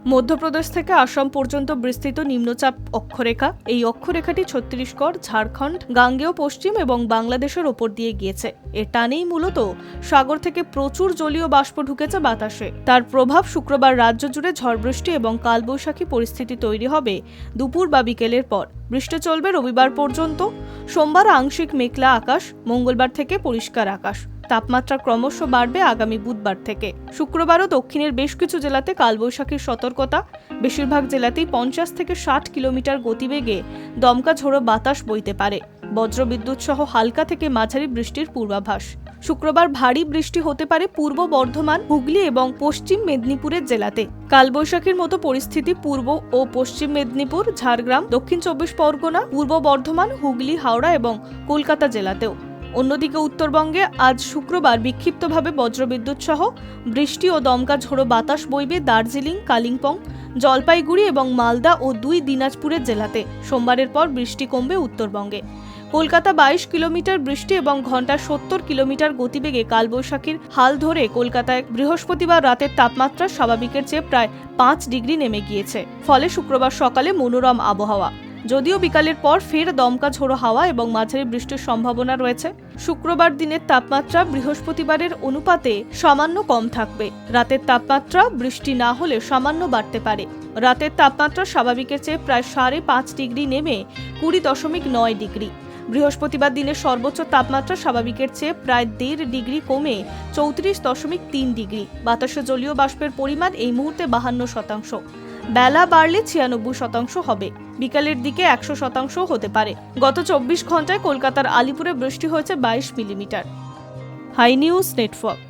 মধ্যপ্রদেশ থেকে আসাম পর্যন্ত বিস্তৃত নিম্নচাপ অক্ষরেখা। এই অক্ষরেখাটি ছত্তিশগড়, ঝাড়খণ্ড, গাঙ্গেয় পশ্চিম এবং বাংলাদেশের ওপর দিয়ে গিয়েছে। এর টানেই মূলত সাগর থেকে প্রচুর জলীয় বাষ্প ঢুকেছে বাতাসে। তার প্রভাব শুক্রবার রাজ্য জুড়ে ঝড় বৃষ্টি এবং কালবৈশাখী পরিস্থিতি তৈরি হবে দুপুর বা বিকেলের পর। বৃষ্টি চলবে রবিবার পর্যন্ত। সোমবার আংশিক মেঘলা আকাশ, মঙ্গলবার থেকে পরিষ্কার আকাশ। তাপমাত্রা ক্রমশ বাড়বে আগামী বুধবার থেকে। শুক্রবারও দক্ষিণের বেশ কিছু জেলাতে কালবৈশাখীর সতর্কতা। বেশিরভাগ জেলাতেই 50 থেকে 60 কিলোমিটার গতিবেগে দমকা ঝোড়ো বাতাস বইতে পারে। বজ্রবিদ্যুৎ সহ হালকা থেকে মাঝারি বৃষ্টির পূর্বাভাস। শুক্রবার ভারী বৃষ্টি হতে পারে পূর্ব বর্ধমান, হুগলি এবং পশ্চিম মেদিনীপুরের জেলাতে। কালবৈশাখীর মতো পরিস্থিতি পূর্ব ও পশ্চিম মেদিনীপুর, ঝাড়গ্রাম, দক্ষিণ 24 পরগনা, পূর্ব বর্ধমান, হুগলি, হাওড়া এবং কলকাতা জেলাতেও। অন্যদিকে উত্তরবঙ্গে আজ শুক্রবার বিক্ষিপ্তভাবে বজ্রবিদ্যুৎ সহ বৃষ্টি ও দমকা ঝোড়ো বাতাস বইবে দার্জিলিং, কালিম্পং, জলপাইগুড়ি এবং মালদা ও 2 দিনাজপুরের জেলাতে। সোমবারের পর বৃষ্টি কমবে উত্তরবঙ্গে। কলকাতা 22 কিলোমিটার বৃষ্টি এবং ঘন্টায় 70 কিলোমিটার গতিবেগে কালবৈশাখীর হাল ধরে কলকাতায় বৃহস্পতিবার রাতের তাপমাত্রা স্বাভাবিকের চেয়ে প্রায় 5 ডিগ্রি নেমে গিয়েছে। ফলে শুক্রবার সকালে মনোরম আবহাওয়া। যদিও বিকালের পর ফের দমকা ঝোড়ো হাওয়া এবং মাঝারি বৃষ্টির সম্ভাবনা রয়েছে। শুক্রবার দিনের তাপমাত্রা বৃহস্পতিবারের অনুপাতে সামান্য কম থাকবে। রাতের তাপমাত্রা বৃষ্টি না হলে সামান্য বাড়তে পারে। রাতের তাপমাত্রা স্বাভাবিকের চেয়ে প্রায় 5.5 ডিগ্রি নেমে 20.9 ডিগ্রি। বৃহস্পতিবার দিনের সর্বোচ্চ তাপমাত্রা স্বাভাবিকের চেয়ে প্রায় 1.5 ডিগ্রি কমে 34.3 ডিগ্রি। বাতাসে জলীয় বাষ্পের পরিমাণ এই মুহূর্তে 52%। বেলা বাড়লে 96% হবে। বিকালের দিকে 100% হতে পারে। গত 24 ঘন্টায় কলকাতার আলিপুরে বৃষ্টি হয়েছে 22 মিলিমিটার। High news network.